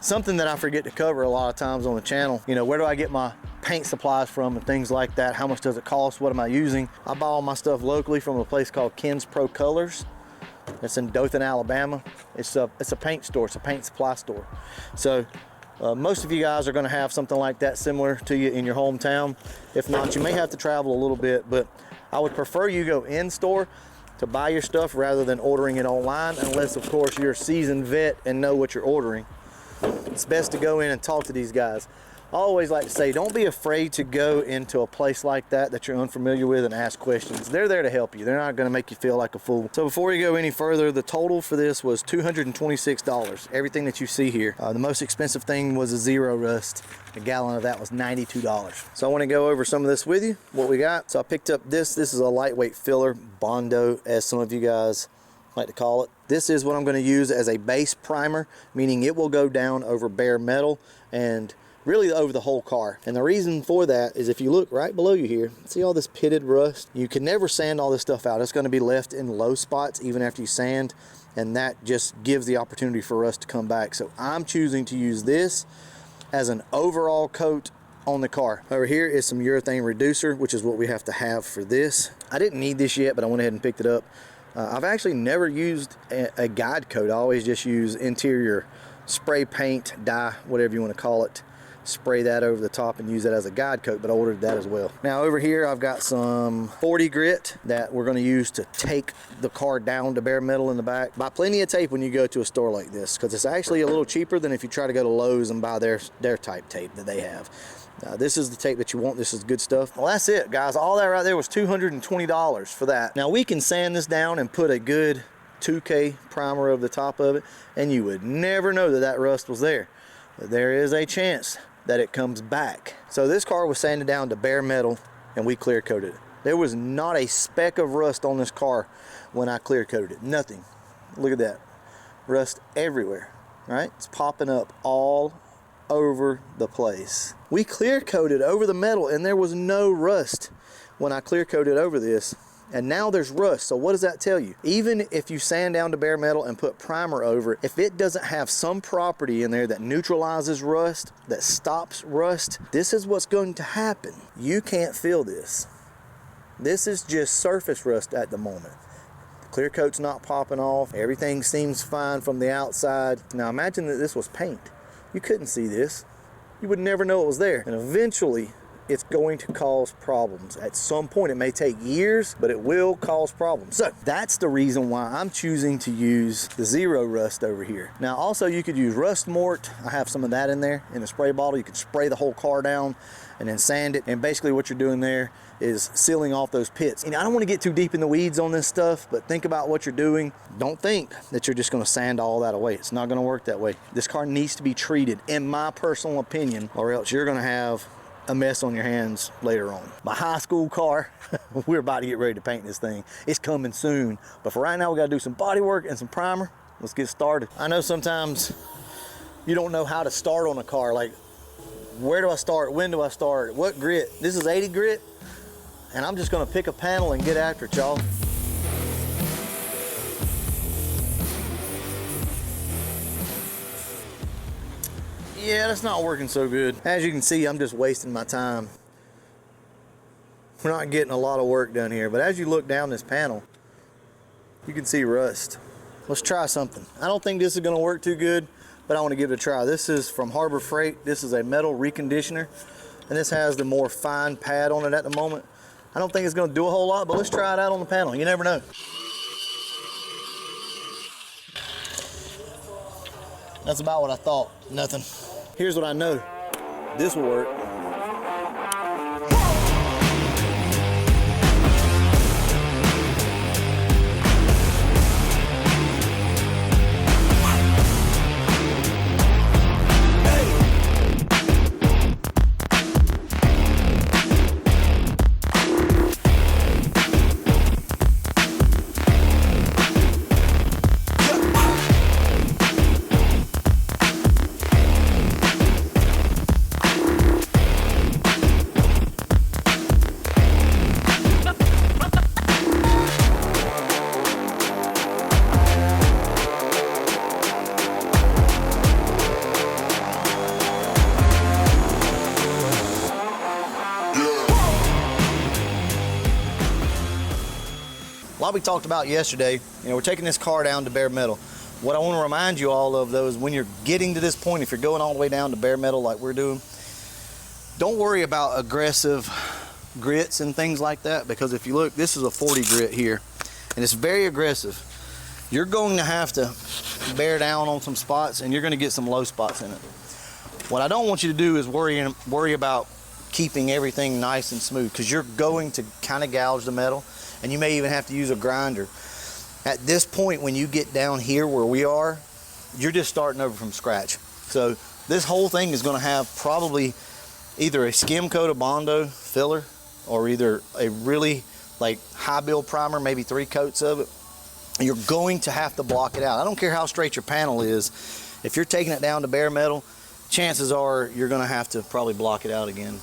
Something that I forget to cover a lot of times on the channel, you know, where do I get my paint supplies from and things like that? How much does it cost? What am I using? I buy all my stuff locally from a place called Ken's Pro Colors. It's in Dothan, Alabama. It's a paint store, it's a paint supply store. So most of you guys are gonna have something like that similar to you in your hometown. If not, you may have to travel a little bit, but I would prefer you go in store to buy your stuff rather than ordering it online, unless of course you're a seasoned vet and know what you're ordering. It's best to go in and talk to these guys. I always like to say, don't be afraid to go into a place like that you're unfamiliar with and ask questions. They're there to help you. They're not going to make you feel like a fool. So before you go any further, the total for this was $226. Everything that you see here. The most expensive thing was a Zero Rust. A gallon of that was $92. So I want to go over some of this with you, what we got. So I picked up this. This is a lightweight filler, Bondo, as some of you guys like to call it. This is what I'm going to use as a base primer, meaning it will go down over bare metal and really over the whole car. And the reason for that is if you look right below you here, see all this pitted rust? You can never sand all this stuff out. It's going to be left in low spots even after you sand, and that just gives the opportunity for rust to come back. So I'm choosing to use this as an overall coat on the car. Over here is some urethane reducer, which is what we have to have for this. I didn't need this yet, but I went ahead and picked it up. I've actually never used a guide coat. I always just use interior spray paint, dye, whatever you want to call it. Spray that over the top and use it as a guide coat, but I ordered that as well. Now over here I've got some 40 grit that we're going to use to take the car down to bare metal in the back. Buy plenty of tape when you go to a store like this, because it's actually a little cheaper than if you try to go to Lowe's and buy their type tape that they have. This is the tape that you want. This is good stuff. Well, that's it, guys. All that right there was $220 for that. Now we can sand this down and put a good 2K primer over the top of it, and you would never know that that rust was there. But there is a chance that it comes back. So this car was sanded down to bare metal and we clear coated it. There was not a speck of rust on this car when I clear coated it. Nothing. Look at that. Rust everywhere, right? It's popping up all over the place. We clear coated over the metal and there was no rust when I clear coated over this. And now there's rust. So what does that tell you? Even if you sand down to bare metal and put primer over it, if it doesn't have some property in there that neutralizes rust, that stops rust, this is what's going to happen. You can't feel this. This is just surface rust at the moment. The clear coat's not popping off. Everything seems fine from the outside. Now imagine that this was paint. You couldn't see this. You would never know it was there. And eventually, it's going to cause problems. At some point, it may take years, but it will cause problems. So that's the reason why I'm choosing to use the Zero Rust over here. Now, also you could use Rust Mort. I have some of that in there in a spray bottle. You could spray the whole car down and then sand it. And basically what you're doing there is sealing off those pits. And I don't want to get too deep in the weeds on this stuff, but think about what you're doing. Don't think that you're just going to sand all that away. It's not going to work that way. This car needs to be treated, in my personal opinion, or else you're going to have a mess on your hands later on. My high school car, we're about to get ready to paint this thing. It's coming soon. But for right now, we gotta do some body work and some primer. Let's get started. I know sometimes you don't know how to start on a car. Like, where do I start? When do I start? What grit? This is 80 grit. And I'm just gonna pick a panel and get after it, y'all. Yeah, that's not working so good. As you can see, I'm just wasting my time. We're not getting a lot of work done here, but as you look down this panel, you can see rust. Let's try something. I don't think this is gonna work too good, but I wanna give it a try. This is from Harbor Freight. This is a metal reconditioner, and this has the more fine pad on it at the moment. I don't think it's gonna do a whole lot, but let's try it out on the panel. You never know. That's about what I thought. Nothing. Here's what I know. This will work. we talked about yesterday, we're taking this car down to bare metal. What I want to remind you all of, though, is when you're getting to this point, if you're going all the way down to bare metal like we're doing, don't worry about aggressive grits and things like that, because if you look, this is a 40 grit here, and it's very aggressive. You're going to have to bear down on some spots, and you're going to get some low spots in it. What I don't want you to do is worry about keeping everything nice and smooth, because you're going to kind of gouge the metal, and you may even have to use a grinder. At this point, when you get down here where we are, you're just starting over from scratch. So this whole thing is going to have probably either a skim coat of Bondo filler, or either a really like high build primer, maybe 3 coats of it. You're going to have to block it out. I don't care how straight your panel is. If you're taking it down to bare metal, chances are you're going to have to probably block it out again.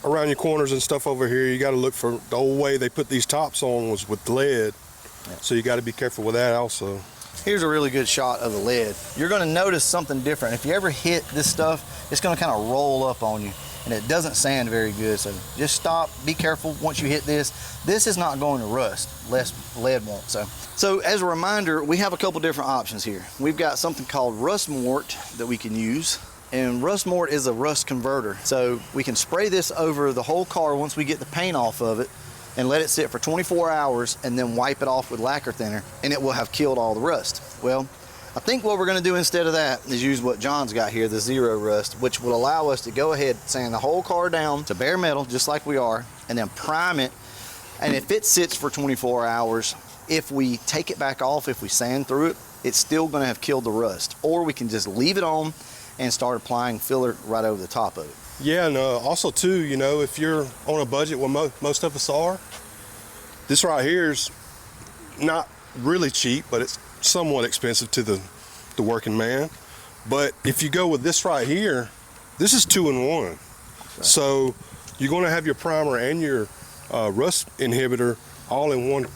Around your corners and stuff over here, you got to look for the old way they put these tops on was with lead. Yeah. So you got to be careful with that also. Here's a really good shot of the lead. You're going to notice something different. If you ever hit this stuff, it's going to kind of roll up on you, and it doesn't sand very good. So just stop, be careful once you hit this. This is not going to rust, less lead won't. So as a reminder, we have a couple different options here. We've got something called rust mort that we can use. And rust mort is a rust converter. So we can spray this over the whole car once we get the paint off of it, and let it sit for 24 hours and then wipe it off with lacquer thinner, and it will have killed all the rust. Well, I think what we're going to do instead of that is use what John's got here, the Zero Rust, which will allow us to go ahead, sand the whole car down to bare metal, just like we are, and then prime it. And if it sits for 24 hours, if we take it back off, if we sand through it, it's still going to have killed the rust. Or we can just leave it on and start applying filler right over the top of it. Yeah, and also too, if you're on a budget, what most of us are, this right here is not really cheap, but it's somewhat expensive to the working man. But if you go with this right here, this is 2-in-1. Right. So you're going to have your primer and your rust inhibitor all in one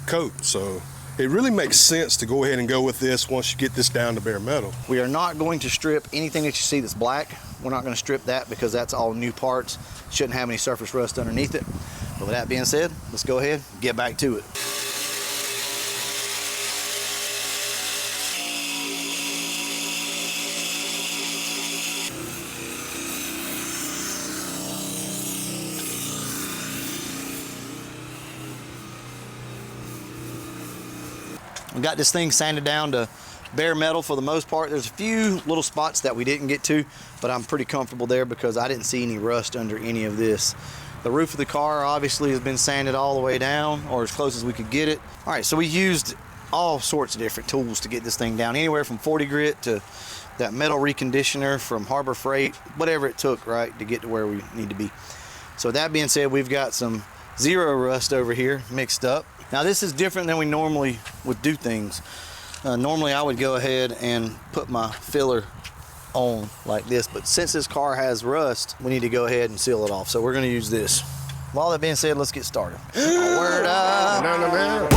coat. So it really makes sense to go ahead and go with this once you get this down to bare metal. We are not going to strip anything that you see that's black. We're not going to strip that because that's all new parts. Shouldn't have any surface rust underneath it. But with that being said, let's go ahead and get back to it. We got this thing sanded down to bare metal for the most part. There's a few little spots that we didn't get to, but I'm pretty comfortable there because I didn't see any rust under any of this. The roof of the car obviously has been sanded all the way down, or as close as we could get it. All right, so we used all sorts of different tools to get this thing down, anywhere from 40 grit to that metal reconditioner from Harbor Freight, whatever it took, right, to get to where we need to be. So with that being said, we've got some Zero Rust over here mixed up. Now this is different than we normally would do things. Normally I would go ahead and put my filler on like this, but since this car has rust, we need to go ahead and seal it off. So we're gonna use this. With all that being said, let's get started. Word up! No.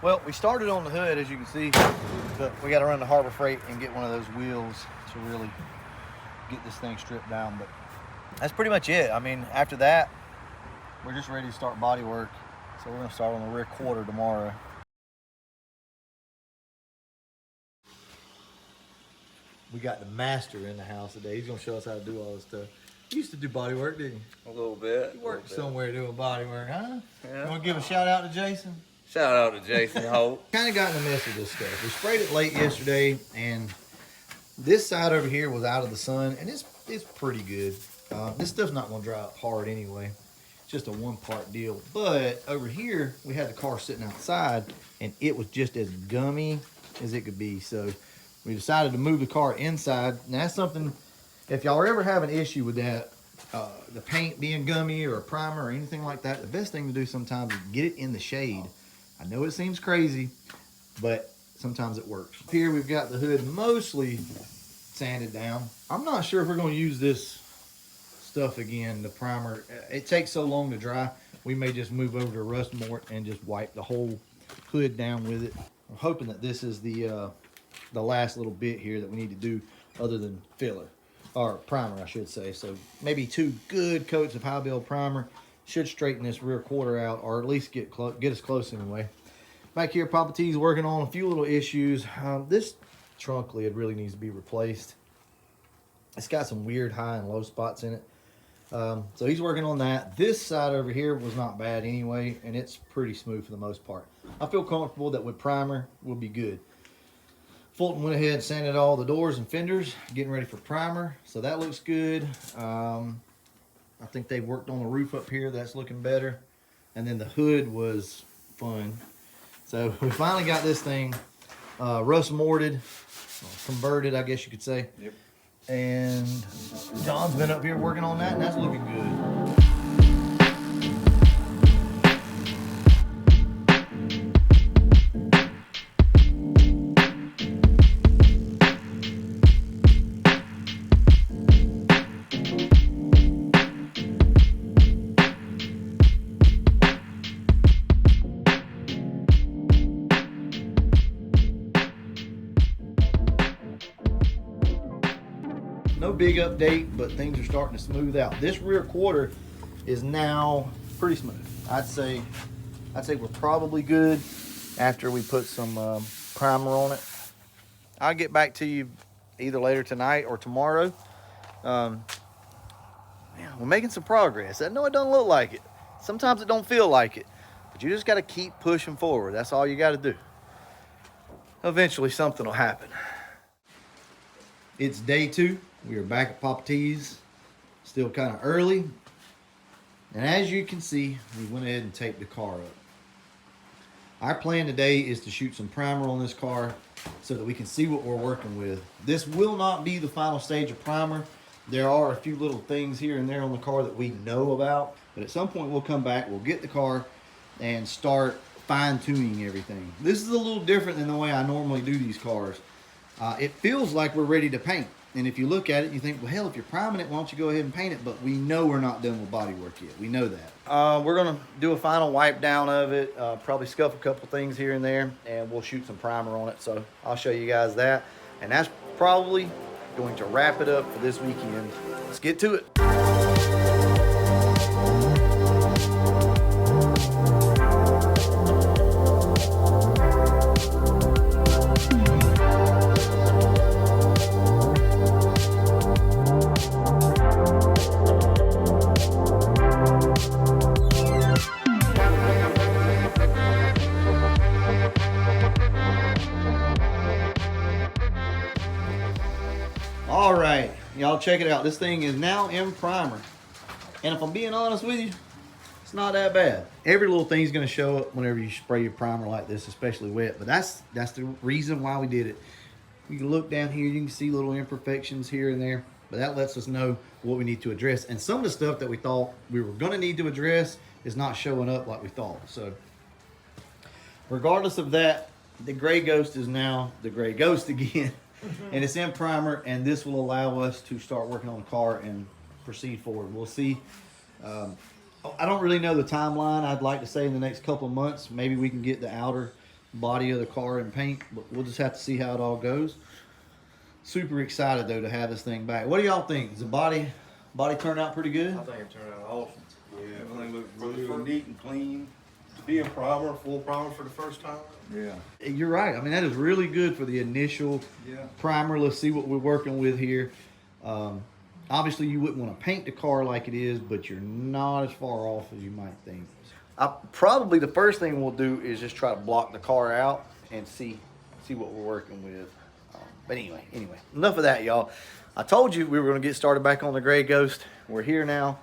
Well, we started on the hood, as you can see, but we got to run to Harbor Freight and get one of those wheels to really get this thing stripped down. But that's pretty much it. I mean, after that, we're just ready to start body work. So we're going to start on the rear quarter tomorrow. We got the master in the house today. He's gonna show us how to do all this stuff. You used to do body work, didn't you? A little bit. You worked somewhere doing body work, huh? Yeah. You wanna give a shout out to Jason? Shout out to Jason Holt. Kind of got in the mess with this stuff. We sprayed it late yesterday, and this side over here was out of the sun, and it's pretty good. This stuff's not gonna dry up hard anyway. It's just a one-part deal. But over here, we had the car sitting outside, and it was just as gummy as it could be. So we decided to move the car inside. And that's something, if y'all ever have an issue with that, the paint being gummy or a primer or anything like that, the best thing to do sometimes is get it in the shade. I know it seems crazy, but sometimes it works. Here we've got the hood mostly sanded down. I'm not sure if we're going to use this stuff again, the primer. It takes so long to dry. We may just move over to Rust Mort and just wipe the whole hood down with it. I'm hoping that this is the last little bit here that we need to do other than filler, or primer I should say. So maybe 2 good coats of high build primer should straighten this rear quarter out, or at least get us close anyway. Back here, Papa T's working on a few little issues. This trunk lid really needs to be replaced. It's got some weird high and low spots in it. So he's working on that. This side over here was not bad anyway, and it's pretty smooth for the most part. I feel comfortable that with primer we'll be good. Fulton went ahead and sanded all the doors and fenders, getting ready for primer, so that looks good. I think they worked on the roof up here. That's looking better. And then the hood was fun. So we finally got this thing rust morted, converted, I guess you could say. Yep. And John's been up here working on that, and that's looking good. No big update, but things are starting to smooth out. This rear quarter is now pretty smooth. I'd say we're probably good after we put some primer on it. I'll get back to you either later tonight or tomorrow. Yeah, we're making some progress. I know it doesn't look like it. Sometimes it don't feel like it, but you just got to keep pushing forward. That's all you got to do. Eventually something will happen. It's day 2. We are back at Papa T's, still kind of early. And as you can see, we went ahead and taped the car up. Our plan today is to shoot some primer on this car so that we can see what we're working with. This will not be the final stage of primer. There are a few little things here and there on the car that we know about, but at some point we'll come back, we'll get the car and start fine-tuning everything. This is a little different than the way I normally do these cars. It feels like we're ready to paint. And if you look at it, you think, well, hell, if you're priming it, why don't you go ahead and paint it? But we know we're not done with body work yet. We know that. We're going to do a final wipe down of it, probably scuff a couple things here and there, and we'll shoot some primer on it. So I'll show you guys that. And that's probably going to wrap it up for this weekend. Let's get to it. All right, y'all check it out. This thing is now in primer. And if I'm being honest with you, it's not that bad. Every little thing's gonna show up whenever you spray your primer like this, especially wet. But that's the reason why we did it. You can look down here, you can see little imperfections here and there, but that lets us know what we need to address. And some of the stuff that we thought we were gonna need to address is not showing up like we thought. So regardless of that, the Gray Ghost is now the Gray Ghost again. And it's in primer, and this will allow us to start working on the car and proceed forward. We'll see. I don't really know the timeline. I'd like to say in the next couple of months, maybe we can get the outer body of the car in paint, but we'll just have to see how it all goes. Super excited though to have this thing back. What do y'all think? Does the body turn out pretty good? I think it turned out awesome. Yeah, everything looked real neat and clean. being primer, full primer for the first time. Yeah. You're right. I mean, that is really good for the initial primer. Let's see what we're working with here. Obviously, you wouldn't want to paint the car like it is, but you're not as far off as you might think. Probably the first thing we'll do is just try to block the car out and see what we're working with. But anyway, enough of that, y'all. I told you we were going to get started back on the Gray Ghost. We're here now.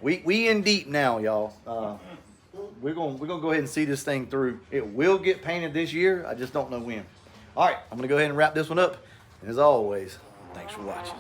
We in deep now, y'all. We're gonna go ahead and see this thing through. It will get painted this year. I just don't know when. All right, I'm gonna go ahead and wrap this one up. And as always, thanks for watching.